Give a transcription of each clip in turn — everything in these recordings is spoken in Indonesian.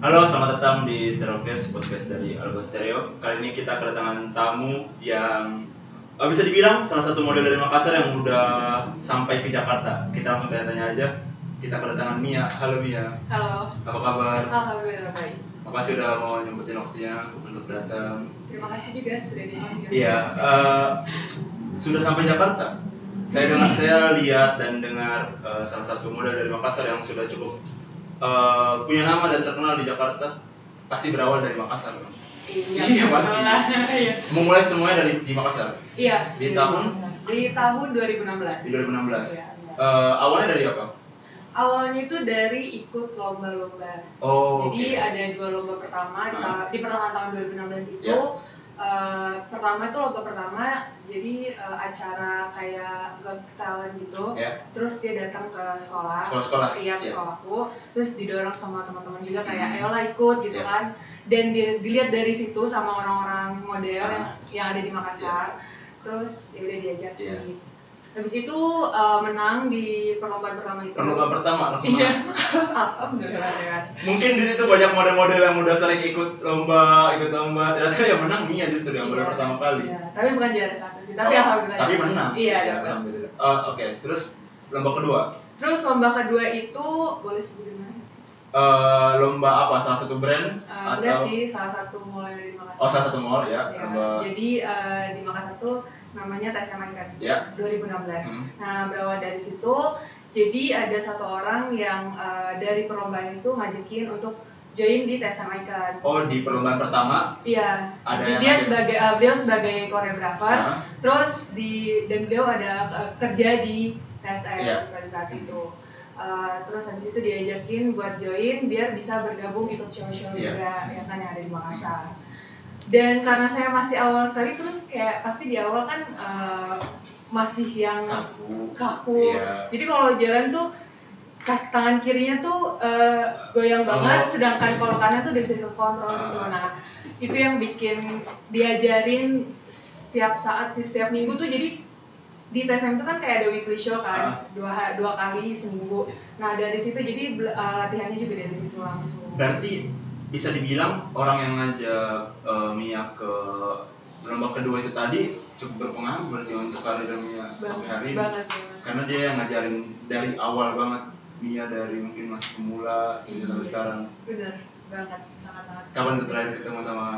Halo, selamat datang di Stereocast, podcast dari Algo Stereo. Kali ini kita kedatangan tamu yang bisa dibilang salah satu model dari Makassar yang udah sampai ke Jakarta. Kita langsung tanya-tanya aja. Kita kedatangan Mia. Halo Mia. Halo. Apa kabar? Alhamdulillah baik. Makasih udah mau nyempetin waktunya untuk datang. Terima kasih juga sudah dipanggil. Iya, sudah sampai Jakarta. Saya lihat dan dengar salah satu model dari Makassar yang sudah cukup punya nama dan terkenal di Jakarta. Pasti berawal dari Makassar. Iya pasti. Iya. Memulai semuanya di Makassar. Iya. Di tahun 2016. Di 2016. Iya. Awalnya dari apa? Awalnya itu dari ikut lomba-lomba. Oh. Jadi Okay. ada 2 lomba pertama di pertengahan tahun 2016 itu. Yeah. Pertama itu lomba pertama, jadi acara kayak Got Talent gitu. Yeah. Terus dia datang ke sekolah. Sekolah. Iya, ke Yeah. sekolahku. Terus didorong sama teman-teman juga kayak ayolah ikut gitu Yeah. kan. Dan dilihat dari situ sama orang-orang model yang ada di Makassar. Terus ya udah diajak. Yeah. Habis itu menang di perlombaan pertama itu. Perlombaan pertama langsung Iya. menang. Alhamdulillah. Mungkin di situ banyak model-model yang udah sering ikut lomba, ternyata yang menang Mia justru yang baru pertama kali. Iya. Tapi bukan juara satu sih, tapi alhamdulillah. Tapi menang. Iya, Ya, dapat. alhamdulillah. Oke. Terus lomba kedua. Terus lomba kedua itu boleh sebutin mana? Lomba apa? Salah satu brand Enggak sih, salah satu mall yang ada di Makassar. Oh, salah satu mall ya. Ya, Lomba. jadi di Makassar tuh namanya TSM Icon Ya. 2016. Nah, berawal dari situ, jadi ada satu orang yang dari perlombaan itu ngajakin untuk join di TSM Icon. Oh, di perlombaan pertama Iya. ada Jadi yang dia ngajak. beliau sebagai koreografer, terus dan beliau ada kerja di TSM pada saat itu. Terus habis itu diajakin buat join biar bisa bergabung ikut show-show juga ya kan yang ada di Makassar. Dan karena saya masih awal sekali, terus kayak pasti di awal kan masih yang kaku. Iya. Jadi kalau jalan tuh tangan kirinya tuh goyang banget, sedangkan kalau kanan tuh udah bisa dikontrol gitu. Nah, itu yang bikin diajarin setiap saat sih, setiap minggu tuh. Jadi di TSM itu kan kayak ada weekly show kan, dua kali seminggu. Nah, dari situ jadi latihannya juga dari situ langsung. Berarti bisa dibilang orang yang ngajak Mia ke lomba kedua itu tadi cukup berpengaruh berarti untuk karir Mia sampai hari ini. Banget. Karena dia yang ngajarin dari awal banget Mia, dari mungkin masih pemula sampai sekarang. Bener banget, sangat-sangat. Kapan tuh terakhir ketemu sama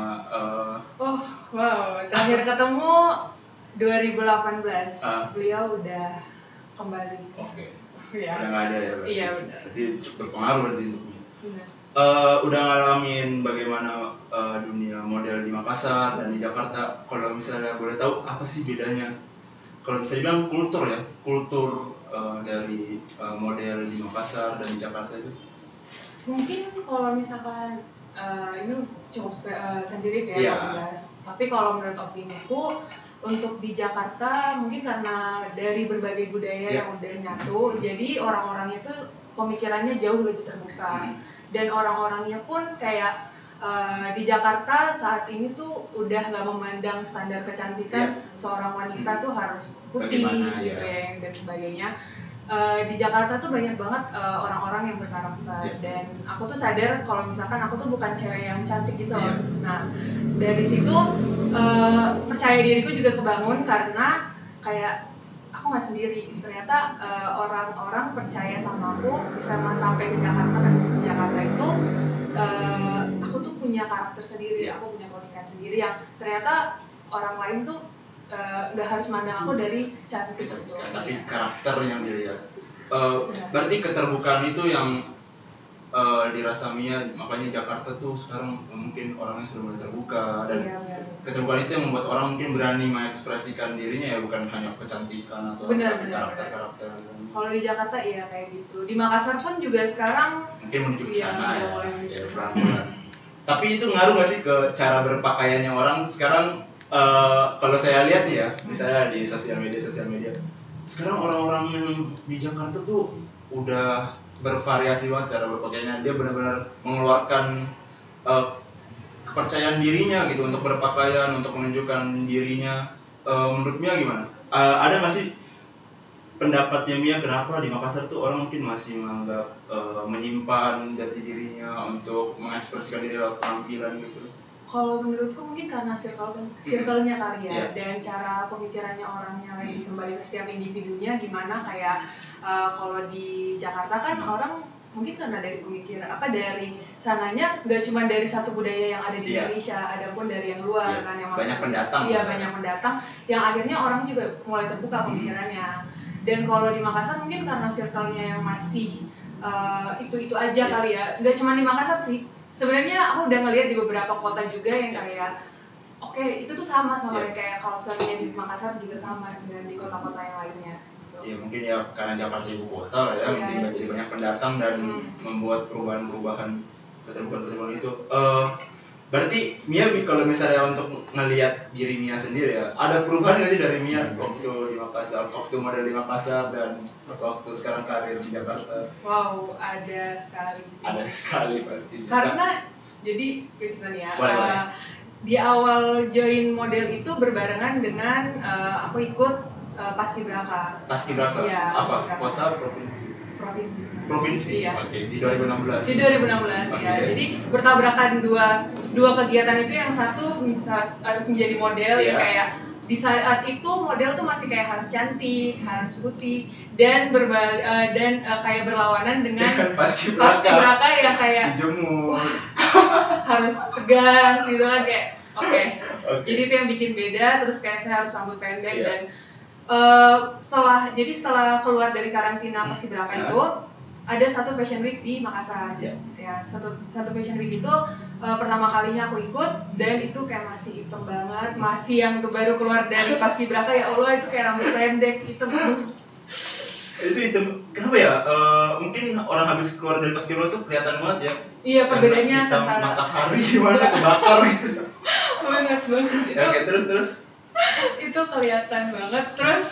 Oh, wow, terakhir ketemu 2018. Beliau udah kembali. Oke. Iya. Udah nggak ada ya berarti. Iya, benar. Berarti cukup berpengaruh berarti untuk Mia. Benar. Udah ngalamin bagaimana dunia model di Makassar dan di Jakarta. Kalau misalnya boleh tahu apa sih bedanya? Kalau bisa dibilang kultur dari model di Makassar dan di Jakarta itu. Mungkin kalau misalkan ini cukup sensitif ya Iya. kalau dibahas. Tapi kalau menurut opiniku, untuk di Jakarta mungkin karena dari berbagai budaya yang udah nyatu, jadi orang-orangnya tuh pemikirannya jauh lebih terbuka. Dan orang-orangnya pun kayak di Jakarta saat ini tuh udah nggak memandang standar kecantikan seorang wanita tuh harus putih gitu ya dan sebagainya. Di Jakarta tuh banyak banget orang-orang yang berkarakter, dan aku tuh sadar kalau misalkan aku tuh bukan cewek yang cantik gitu loh. Nah, dari situ percaya diriku juga kebangun karena kayak aku nggak sendiri. Ternyata orang-orang percaya sama aku, bisa sampai ke Jakarta. Kan di Jakarta itu aku tuh punya karakter sendiri, aku punya keunikan sendiri yang ternyata orang lain tuh nggak harus mandang aku dari cantik gitu. Tapi karakter yang dilihat. Berarti keterbukaan itu yang dirasa Mia, makanya Jakarta tuh sekarang mungkin orangnya sudah mulai terbuka, dan keterbukaan itu yang membuat orang mungkin berani mengekspresikan dirinya ya, bukan hanya kecantikan atau karakter-karakter. Kalau di Jakarta iya kayak gitu. Di Makassar pun juga sekarang mungkin menuju ke sana ya pelan-pelan. Tapi itu ngaruh nggak sih ke cara berpakaiannya orang sekarang? Kalau saya lihat nih ya, misalnya di sosial media, sekarang orang-orang yang di Jakarta tuh udah bervariasi banget cara berpakaiannya. Dia benar-benar mengeluarkan kepercayaan dirinya gitu untuk berpakaian, untuk menunjukkan dirinya. Menurut Mia gimana? Ada nggak sih pendapatnya Mia kenapa di Makassar tuh orang mungkin masih menganggap menyimpan jati dirinya untuk mengekspresikan diri lewat penampilan gitu? Kalau menurutku mungkin karena circle-nya kali ya, Yeah. dan cara pemikirannya orangnya lagi kembali ke setiap individunya gimana. Kayak kalau di Jakarta kan orang mungkin karena dari pemikiran dari sananya nggak cuma dari satu budaya yang ada di Yeah. Indonesia, ada pun dari yang luar Yeah. kan yang Banyak masuk. pendatang. Iya, banyak pendatang yang akhirnya orang juga mulai terbuka pemikirannya. Dan kalau di Makassar mungkin karena circle-nya yang masih itu aja Yeah. kali ya, nggak cuma di Makassar sih. Sebenarnya aku udah ngeliat di beberapa kota juga yang kayak oke, itu tuh sama Yeah. kayak culture-nya di Makassar juga sama dengan di kota-kota yang lainnya gitu. Ya mungkin ya karena Jakarta ibu kota lah ya, Iya. mungkin jadi banyak pendatang dan membuat perubahan itu. Berarti Mia kalau misalnya untuk ngelihat diri Mia sendiri ya, ada perubahan nggak sih dari Mia waktu di Makassar, waktu model di Makassar dan waktu sekarang karir di Jakarta? Wow, ada sekali sih. Ada sekali pasti. Karena jadi cerita nih ya, Boleh. di awal join model itu berbarengan dengan aku ikut Paskibraka. Paskibraka. Iya, Apa? Paskibraka. Kota, provinsi? Provinsi. Iya. Oke, di 2016. Di 2016 ya. Oke. Jadi bertabrakan dua kegiatan itu, yang satu harus menjadi model Iya. ya, kayak di saat itu model tuh masih kayak harus cantik, harus putih, dan kayak berlawanan dengan Paskibraka yang kayak dijemur. harus tegas gitu kan, kayak oke. Oke. Jadi itu yang bikin beda. Terus kayak saya harus rambut pendek. Iya. Dan setelah keluar dari karantina Paskibraka itu ada satu fashion week di Makassar. Iya. Ya, satu fashion week itu pertama kalinya aku ikut, dan itu kayak masih hitam banget, masih yang baru keluar dari Paskibraka. Ya Allah, itu kayak rambut pendek hitam. Itu kenapa ya? Mungkin orang habis keluar dari Paskibraka tuh kelihatan banget ya. Iya, perbedaannya hitam antara matahari gimana kebakar gitu. banget itu. Ya, oke, terus. Itu kelihatan banget. Terus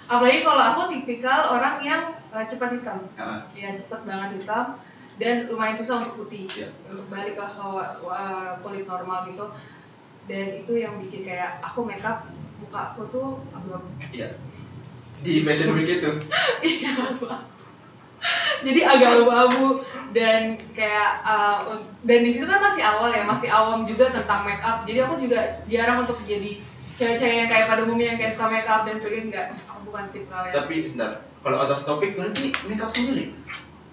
apalagi kalau aku tipikal orang yang cepat hitam. Ya, cepat banget hitam, dan lumayan susah untuk putih. Iya. Untuk balik ke kulit normal gitu. Dan itu yang bikin kayak aku makeup muka aku tuh abu-abu. Iya. Di fashion week itu. Iya, jadi agak abu-abu, dan kayak dan di situ kan masih awal ya, masih awam juga tentang make up. Jadi aku juga jarang untuk jadi cewek-cewek yang kayak pada umumnya yang kayak suka make up dan sebagainya. Enggak, aku bukan tipe kalian. Tapi sebentar, kalau out of topic berarti make up sendiri?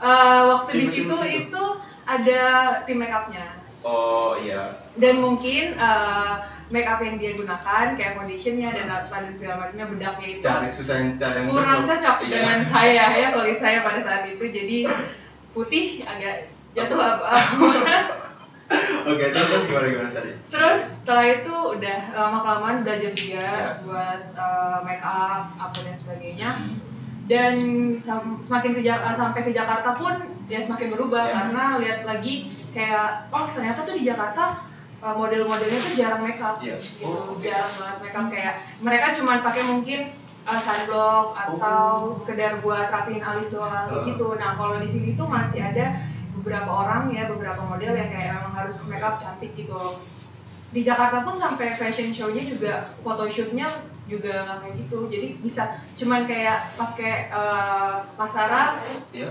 Waktu Tim di situ itu? itu ada tim make upnya. Oh iya. Dan mungkin make up yang dia gunakan kayak foundationnya dan segala macamnya, bedaknya itu Susah cari yang kurang cocok Iya. dengan saya ya, kulit saya pada saat itu. Jadi putih agak jatuh abu-abu. Oke, terus gimana tadi? Terus setelah itu udah lama-kelamaan belajar juga Ya. buat make up apa dan sebagainya. Dan sampai ke Jakarta pun ya semakin berubah. Ya. Karena lihat lagi kayak ternyata tuh di Jakarta model-modelnya tuh jarang make up. Iya. Gitu. Oh, oke. Jarang banget make up, kayak mereka cuma pakai mungkin sunblock atau sekedar buat rapihin alis doang gitu. Nah, kalau di sini tuh masih ada beberapa orang ya, beberapa model yang kayak memang harus make up cantik gitu. Di Jakarta pun sampai fashion show-nya juga, photoshoot-nya juga nggak kayak gitu. Jadi bisa cuman kayak pakai maskara, Iya.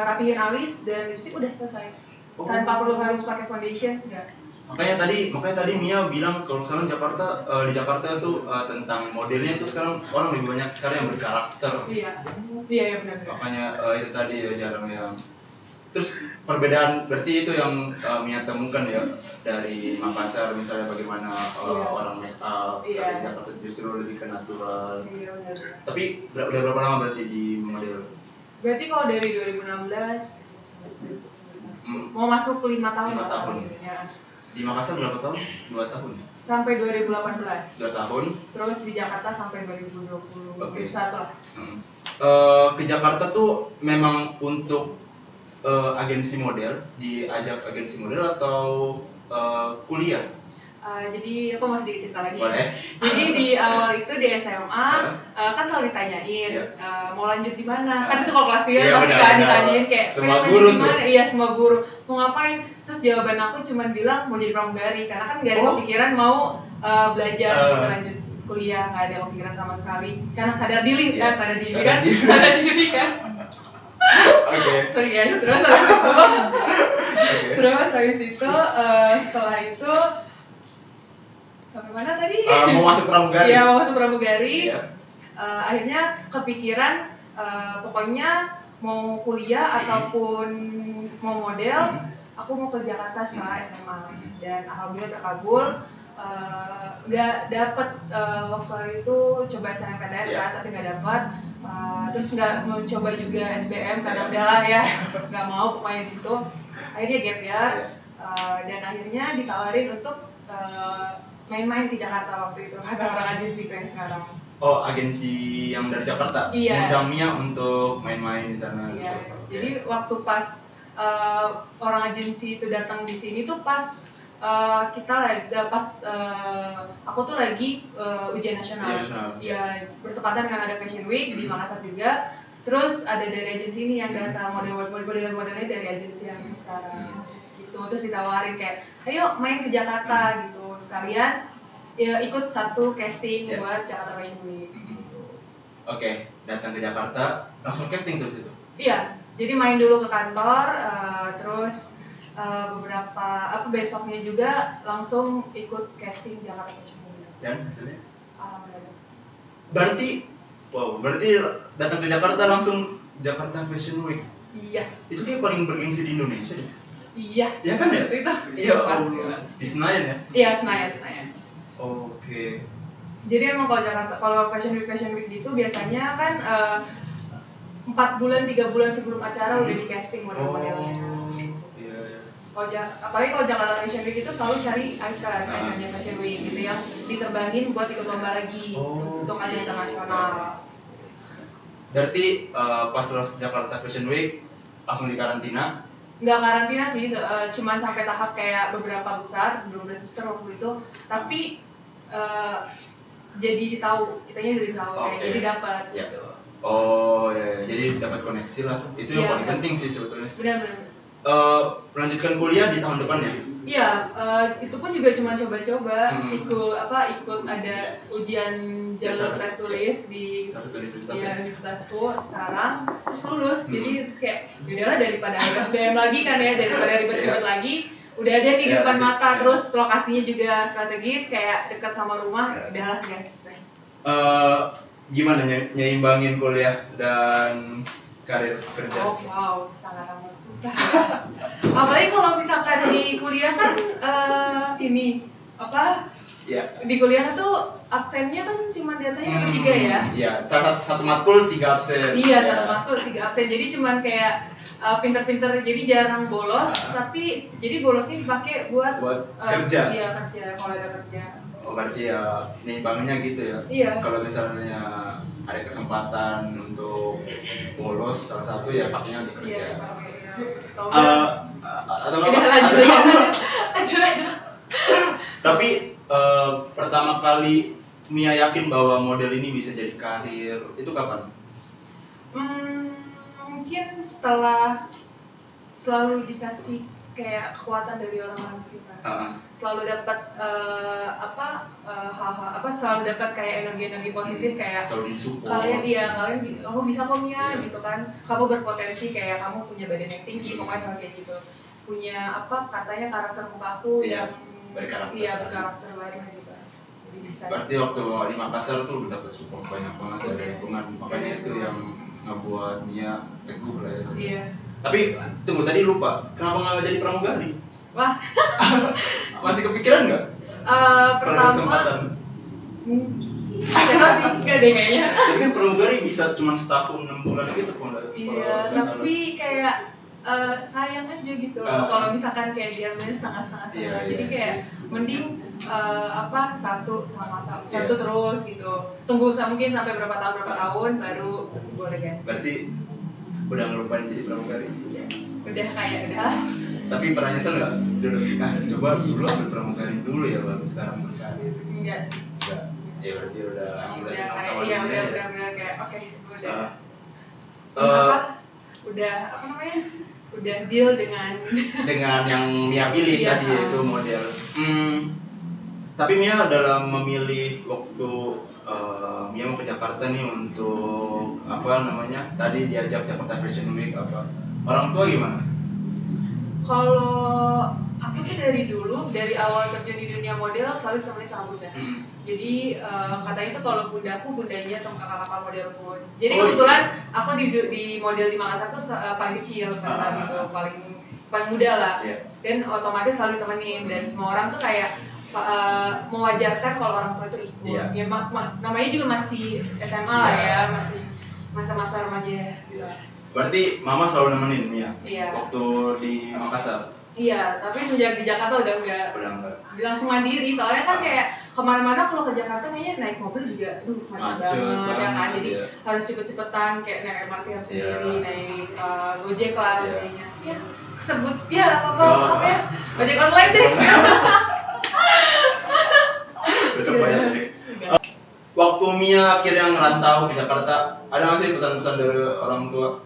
rapihin alis dan lipstick, udah selesai. Tanpa perlu harus pakai foundation, enggak. Makanya tadi Mia bilang kalau sekarang di Jakarta tuh tentang modelnya tuh sekarang orang lebih banyak sekarang yang berkarakter. Iya benar. Makanya itu tadi ya jarang yang. Terus perbedaan berarti itu yang Mia temukan ya dari Makassar misalnya bagaimana orang make up, dari Jakarta justru lebih ke natural. Iya benar. Tapi udah berapa lama berarti di model? Berarti kalau dari 2016 mau masuk 5 tahun. 5 tahun. Ya. Di Makassar berapa tahun? 2 tahun. Sampai 2018. 2 tahun. Terus di Jakarta sampai 2021 lah. Ke Jakarta tuh memang untuk agensi model, diajak agensi model atau kuliah? Jadi aku mau sedikit cerita lagi. Boleh. Jadi di awal itu di SMA kan selalu ditanyain mau lanjut di mana. Kan itu kalau kelas 3 pasti kan ditanyain kayak semua pengen guru lanjut di mana. Iya, semua guru. Mau ngapain? Terus jawaban aku cuma bilang mau jadi pramugari, karena kan gak ada kepikiran mau belajar gitu lanjut kuliah, nggak ada kepikiran sama sekali karena sadar diri Iya, sadar diri sadar kan diri. sadar diri kan. Oke. Sorry guys, terus habis itu Oke. terus habis itu setelah itu sampai mana tadi? Mau masuk pramugari. Iya, mau masuk pramugari. Iya. Akhirnya kepikiran pokoknya mau kuliah ataupun mau model, aku mau ke Jakarta setelah SMA dan alhamdulillah terkabul. Nggak dapet waktu itu coba SNMPTN kan, tapi nggak dapet. Terus nggak mau coba juga SBM karena udahlah ya, nggak mau pokoknya di situ. Akhirnya gap year dan akhirnya ditawarin untuk main-main ke Jakarta waktu itu kata orang agensi yang sekarang. Oh, agensi yang dari Jakarta. Iya. Undang Mia untuk main-main di sana. Iya. Gitu. Jadi waktu pas orang agensi itu datang di sini tuh pas kita lagi aku tuh lagi ujian nasional. Ya bertepatan dengan ada Fashion Week di Makassar juga. Terus ada dari agensi ini yang datang modelnya dari agensi yang sekarang. Gitu. Terus ditawarin kayak, ayo main ke Jakarta gitu. Sekalian ya ikut satu casting buat Jakarta Fashion Week. Oke, datang ke Jakarta langsung casting terus itu. Iya, jadi main dulu ke kantor, terus beberapa besoknya juga langsung ikut casting Jakarta Fashion Week. Dan hasilnya? Alhamdulillah. Berarti datang ke Jakarta langsung Jakarta Fashion Week. Iya. Itu kayak paling bergengsi di Indonesia ya? Iya. Iya kan ya? Itu. Iya, pasti. di Senayan ya? Iya, Senayan. Oke. Jadi emang kalau Fashion Week gitu biasanya kan 4 bulan 3 bulan sebelum acara udah di casting model-modelnya. Iya. Apalagi kalau Jakarta Fashion Week itu selalu cari ikonnya Fashion Week gitu yang diterbangin buat ikut lomba lagi untuk ajang internasional. Berarti pas lulus Jakarta Fashion Week langsung di karantina? Nggak karantina sih, cuman sampai tahap kayak beberapa besar, 12 besar waktu itu. Tapi jadi kitanya jadi tahu, jadi dapat gitu. Oh ya, jadi dapat koneksi lah. Itu yang paling penting sih sebetulnya. Benar-benar. Melanjutkan kuliah di tahun depan ya? Iya, itu pun juga cuma coba-coba ikut ada ujian jalur tes tulis di universitas tuh sekarang terus lulus. Jadi kayak udahlah daripada SBM lagi kan ya, daripada ribet-ribet lagi, udah ada nih di depan mata, terus lokasinya juga strategis kayak dekat sama rumah, udahlah guys. Gimana nyimbangin kuliah dan karir kerja? Oh wow, sangat amat susah ya. Apalagi kalau misalkan di kuliah kan di kuliah tuh absennya kan cuma datanya 3 ya. Iya, satu matkul 3 absen. Iya, satu matkul 3 absen. Jadi cuman kayak pinter-pinter, jadi jarang bolos, tapi jadi bolosnya dipakai buat kerja. Iya, kerja kalau ada kerja. Oh, berarti ya nyimbanginnya gitu ya. Iya. Kalau misalnya ada kesempatan untuk bolos salah satu ya pakainya untuk kerja. Iya, Atau lanjut aja. Tapi pertama kali Mia yakin bahwa model ini bisa jadi karir itu kapan? Mungkin setelah selalu dikasih kayak kekuatan dari orang-orang sekitar. Selalu dapat selalu dapat kayak energi positif kayak selalu disupport. Kalian kamu bisa kok Mia gitu kan. Kamu berpotensi kayak kamu punya badan yang tinggi, pokoknya selalu kayak gitu. Punya katanya karakter muka aku yang berkarakter banget gitu. Jadi bisa. Berarti waktu di Makassar tuh udah dapat support banyak banget dari lingkungan. Makanya itu yang ngebuat Mia teguh lah ya. Iya. Tapi tunggu, tadi lupa, kenapa nggak jadi pramugari? Wah. Masih kepikiran nggak? Pertama kesempatan. Nggak tahu sih, nggak deh kayaknya. Tapi kan pramugari bisa cuma setahun 6 bulan gitu kalau nggak. Iya, tapi kayak sayang aja gitu loh kalau misalkan kayak dia main setengah-setengah. Jadi kayak mending satu terus gitu. Tunggu mungkin sampai berapa tahun baru boleh kan. Berarti udah ngelupain jadi pramugari? Udah kayak udah. Tapi pernah nyesel nggak? Coba dulu ambil pramugari dulu ya baru sekarang berkarir. Enggak sih. Enggak. Ya berarti udah senang sama dunia. dunia. Iya, udah kayak oke, udah. Udah Udah deal dengan yang Mia pilih tadi ya. itu model. Tapi Mia dalam memilih waktu Mia mau ke Jakarta nih untuk apa namanya? Tadi diajak Jakarta Fashion Week apa? Orang tua gimana? Kalau aku tuh dari awal terjun di dunia model selalu ditemenin sama bunda. Jadi katanya tuh kalau bundaku bundanya sama kakak-kakak model pun. Jadi kebetulan aku di model di Makassar tuh paling kecil pada saat itu, paling muda lah. Dan otomatis selalu ditemenin dan semua orang tuh kayak mewajarkan kalau orang tua itu ikut. Ya namanya juga masih SMA lah ya, masih masa-masa remaja. Berarti mama selalu nemenin Mia waktu di Makassar? Iya, tapi sejak di Jakarta udah enggak. Langsung mandiri, soalnya kan kayak kemana-mana kalau ke Jakarta kayaknya naik mobil juga macet banget ya kan, jadi harus cepet-cepetan kayak naik MRT harus sendiri, naik Gojek lah kayaknya. Ya, kesebut ya apa ya, Gojek online deh. Besok bayar deh. Waktu Mia akhirnya ngerantau ke Jakarta, ada nggak sih pesan-pesan dari orang tua?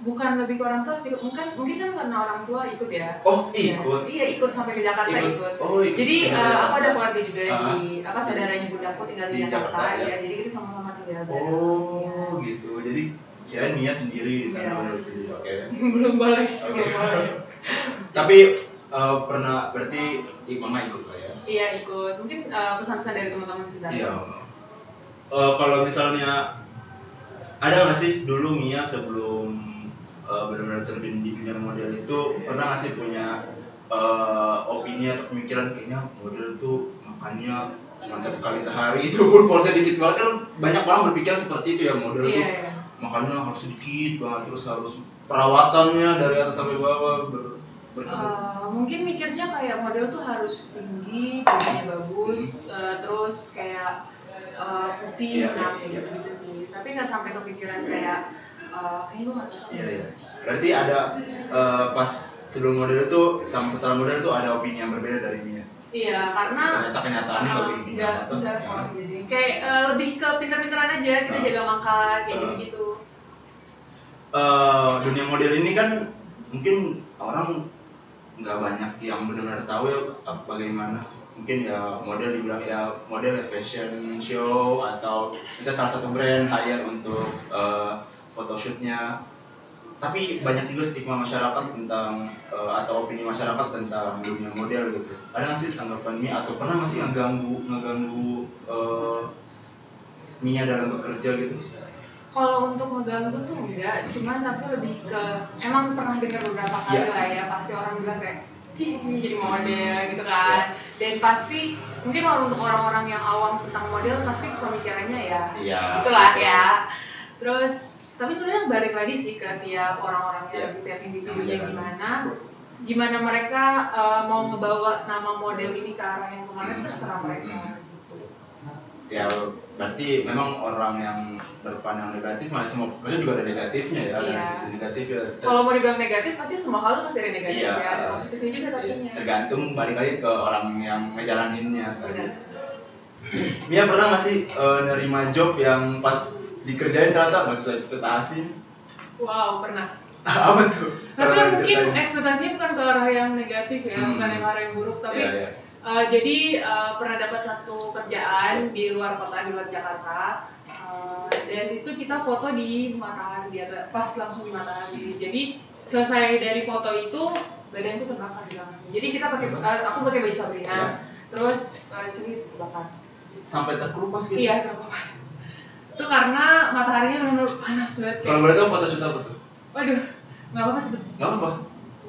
Bukan lebih ke orang tua sih, mungkin kan karena orang tua ikut ya. Oh ikut? Iya ikut sampai ke Jakarta ikut. Oh, ikut. Jadi aku ada keluarga juga di saudaranya bundaku tinggal di Jakarta ya. Jadi kita sama-sama tinggal. Oh gitu. Jadi kirain Mia sendiri di sana sendiri. Oke. Belum boleh. Tapi pernah berarti mama ikut lah ya? Iya ikut. Mungkin pesan-pesan dari teman-teman sekitar. Iya. Kalau misalnya ada nggak sih dulu Mia sebelum benar-benar terjun di dunia model itu pernah nggak sih punya opini atau pemikiran kayaknya model tuh makannya cuma 1 kali sehari itu pun porsinya dikit banget, kan banyak orang berpikir seperti itu ya, model tuh makannya harus sedikit banget, terus harus perawatannya dari atas sampai bawah mungkin mikirnya kayak model tuh harus tinggi, badannya bagus, terus kayak putih, gitu sih. Tapi nggak sampai kepikiran kayak kayaknya gue nggak cocok. Iya. Berarti ada pas sebelum model itu sama setelah model itu ada opini yang berbeda dari Mia. Iya, karena ternyata kenyataannya lebih enggak jadi kayak lebih ke pintar-pintaran aja, kita jaga makan kayak gitu-gitu. Dunia model ini kan mungkin orang nggak banyak yang benar-benar tahu ya bagaimana. Mungkin ya model dibilang ya model fashion show atau bisa salah satu brand hire untuk photoshootnya, tapi banyak juga stigma masyarakat tentang atau opini masyarakat tentang dunia model gitu. Ada nggak sih tanggapan Mia atau pernah nggak sih ngeganggu Mia dalam bekerja gitu? Kalau untuk ngeganggu tuh enggak, cuman tapi lebih ke emang pernah dengar beberapa kali lah ya, pasti orang bilang kayak ini jadi model gitu kan. Dan pasti mungkin kalau untuk orang-orang yang awam tentang model pasti pemikirannya ya itulah ya. Terus tapi sebenarnya balik lagi sih ke tiap orang-orangnya, tiap individunya gimana mereka mau ngebawa nama model ini ke arah yang kemana, terserah mereka gitu. Ya berarti memang orang yang berpandang negatif maksudnya juga ada negatifnya ya, ada sisi negatif ya. Kalau mau dibilang negatif pasti semua hal tuh pasti ada negatif ya, ada positifnya juga tapinya. Tergantung balik lagi ke orang yang ngejalaninnya tadi. Mia pernah nggak sih nerima job yang pas dikerjain ternyata nggak sesuai ekspektasi? Wow, pernah. Apa tuh? Tapi mungkin ekspektasinya bukan ke arah yang negatif ya, bukan yang arah yang buruk, tapi jadi pernah dapat satu kerjaan di luar kota, di luar Jakarta, dan itu kita foto di matahari, pas langsung di matahari. Jadi selesai dari foto itu badanku terbakar di langsung. Jadi kita aku pakai baju Sabrina, terus sini terbakar. Sampai terkelupas gitu? Iya, terkelupas. Itu karena mataharinya benar-benar panas banget. Kalau boleh tahu foto shoot apa tuh? Waduh, nggak apa-apa sebut. Nggak apa-apa.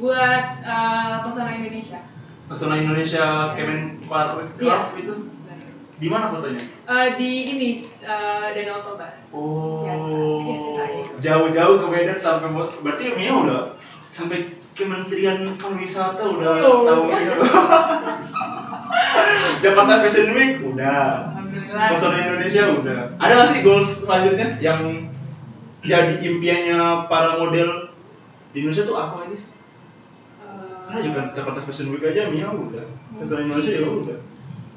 Buat Pesona Indonesia. Pesona Indonesia Kemenparekraf itu? Di mana fotonya? Di ini Danau Toba. Oh, jauh-jauh ke Medan sampai berarti Mia udah sampai Kementerian Pariwisata udah tahu ya. Jakarta Fashion Week udah. Pesona Indonesia udah. Ada nggak sih goals selanjutnya yang jadi impiannya para model di Indonesia tuh apa lagi sih? Karena juga Jakarta Fashion Week aja Mia udah. Pesona Indonesia ya udah.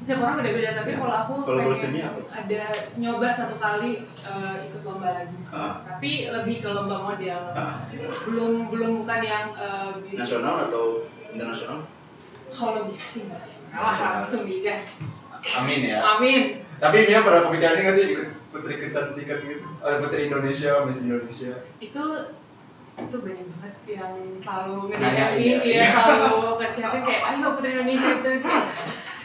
Tiap orang beda-beda, tapi kalau aku pengen ada nyoba satu kali ikut lomba lagi sih. Tapi lebih ke lomba model. Belum bukan yang nasional atau internasional? Kalau bisa sih Alah, langsung digas. Amin ya. Amin. Tapi Mia pernah kepikiran nggak sih ikut putri kecantikan gitu? Putri Indonesia, Miss Indonesia. Itu banyak banget yang selalu Nanya, ngedekatin, iya. selalu ngechatin kayak ayo Putri Indonesia, Putri Indonesia.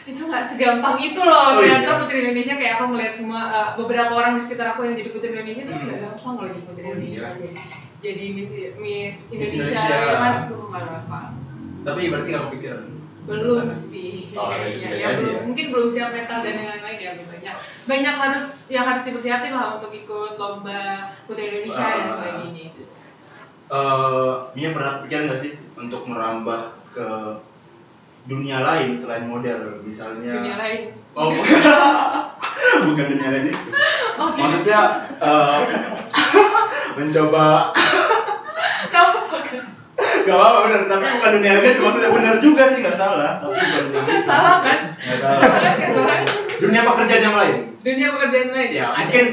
Itu nggak segampang itu loh. Oh, Ternyata iya? Putri Indonesia kayak aku ngeliat semua beberapa orang di sekitar aku yang jadi Putri Indonesia itu nggak Hmm. gampang loh jadi Putri Oh, Indonesia. iya. Jadi Miss Indonesia, Indonesia. ya kan tuh nggak gampang. Tapi berarti nggak kepikiran? Belum sih Oh, kayaknya. masih Ya, jadi belum, ya? mungkin belum siap mental dan lain-lain ya banyak yang harus dipersiapin lah untuk ikut lomba Putri Indonesia dan sebagainya. Mia pernah kepikiran nggak sih untuk merambah ke dunia lain selain model, misalnya? Dunia lain. Oh, bukan dunia lain itu. Oke. Maksudnya mencoba. Kamu pakai. Gak apa-apa bener, tapi bukan dunia lain itu maksudnya benar juga sih, nggak salah. Tapi bukan dunia Bukan itu. salah kan? Nggak salah. Nggak salah. Dunia pekerjaan yang lain. Dunia pekerjaan lain. Ya, Ada. mungkin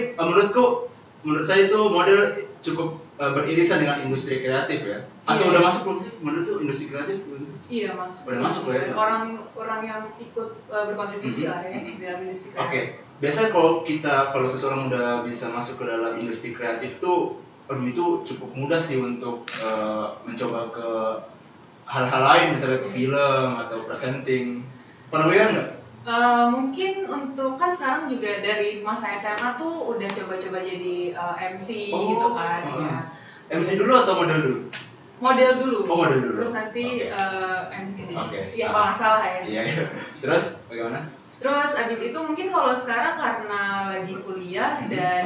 menurut saya itu model cukup beririsan dengan industri kreatif ya. Atau Iya. udah masuk belum sih? Model tuh industri kreatif belum sih? Iya masuk. Udah masuk ya? Orang yang ikut berkontribusi lah ya di dalam industri kreatif. Oke. Biasanya kalau seseorang udah bisa masuk ke dalam industri kreatif tuh, itu cukup mudah sih untuk mencoba ke hal-hal lain, misalnya ke film atau presenting. Pernah lihat nggak? Mungkin untuk kan sekarang juga dari masa SMA tuh udah coba-coba jadi MC gitu kan ya. MC dulu atau model dulu? Model dulu. Oh, model dulu. Terus nanti Oke. MC. Oke. Ya kalau nggak salah ya. Iya, iya. Terus bagaimana? Terus abis itu mungkin kalau sekarang karena lagi kuliah dan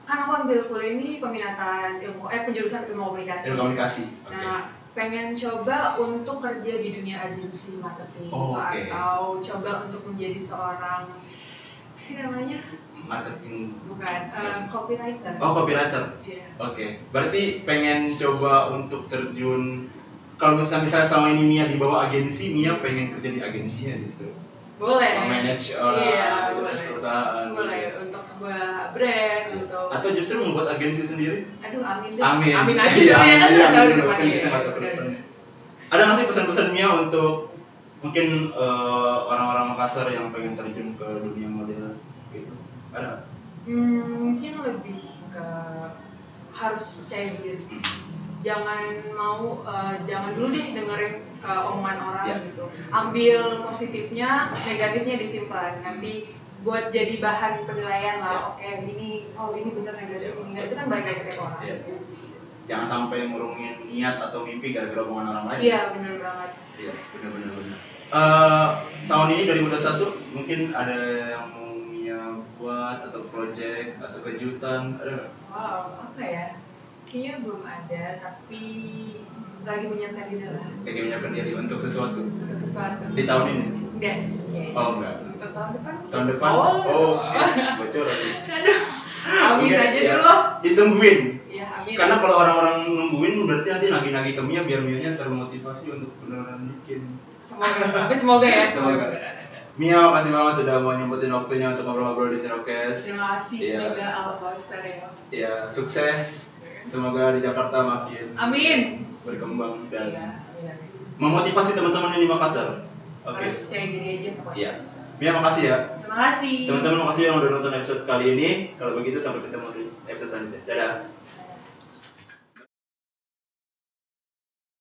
kan aku ambil kuliah ini peminatan penjurusan ilmu komunikasi. Ilmu komunikasi. Oke. Nah, pengen coba untuk kerja di dunia agensi marketing Oh, oke. atau coba untuk menjadi seorang apa sih namanya? Marketing. Bukan, copywriter. Oh, copywriter. Iya. Oke. Berarti pengen coba untuk terjun. Kalau misalnya selama ini Mia dibawa agensi, Mia pengen kerja di agensinya justru. Boleh. Manage Iya, boleh. perusahaan. Boleh untuk sebuah brand untuk. Atau justru membuat agensi sendiri? Aduh, amin deh. Amin. Amin aja Iya, dulu ya kan amin, nggak tahu amin di dulu, depannya. kan kita nggak tahu ke depannya. Ada nggak sih pesan-pesan Mia untuk mungkin orang-orang Makassar yang pengen terjun ke dunia model gitu? Ada nggak? Mungkin lebih ke harus percaya diri. Jangan dulu deh dengerin omongan orang Ya. gitu. Ambil positifnya, negatifnya disimpan. Nanti buat jadi bahan penilaian lah. Ya. Oke, ini bener negatif, ini negatif. Itu kan balik lagi ke orang. Ya. Jangan sampai ngurungin niat atau mimpi gara-gara omongan orang lain. Iya, bener banget. Iya, benar. Tahun ini 2021 mungkin ada yang mau Mia buat atau project atau kejutan, ada nggak? Wow, apa ya? Kayaknya belum ada, tapi lagi menyiapkan diri lah Kayak menyiapkan diri untuk sesuatu untuk sesuatu. di tahun ini? Enggak sih. Oh enggak. Untuk tahun depan? Tahun depan? Oh, Bocor lagi. Aduh. Amin Oke, aja ya. dulu. Ditungguin. Ya, amin. Karena kalau orang-orang nungguin berarti nanti nagih-nagih ke Mia biar Mia-nya termotivasi untuk beneran bikin. Semoga ya, Semoga. Mia, makasih banget udah mau nyempetin waktunya untuk ngobrol-ngobrol di Sterokes. Terima kasih Iya. juga Alpha Stereo. Ya, sukses. Semoga di Jakarta makin Amin. berkembang dan Iya, amin. memotivasi teman-teman yang di Makassar. Oke. Harus percaya diri aja pokoknya. Iya. Mia, makasih ya. Terima kasih. Teman-teman makasih yang udah nonton episode kali ini. Kalau begitu sampai ketemu di episode selanjutnya. Dadah.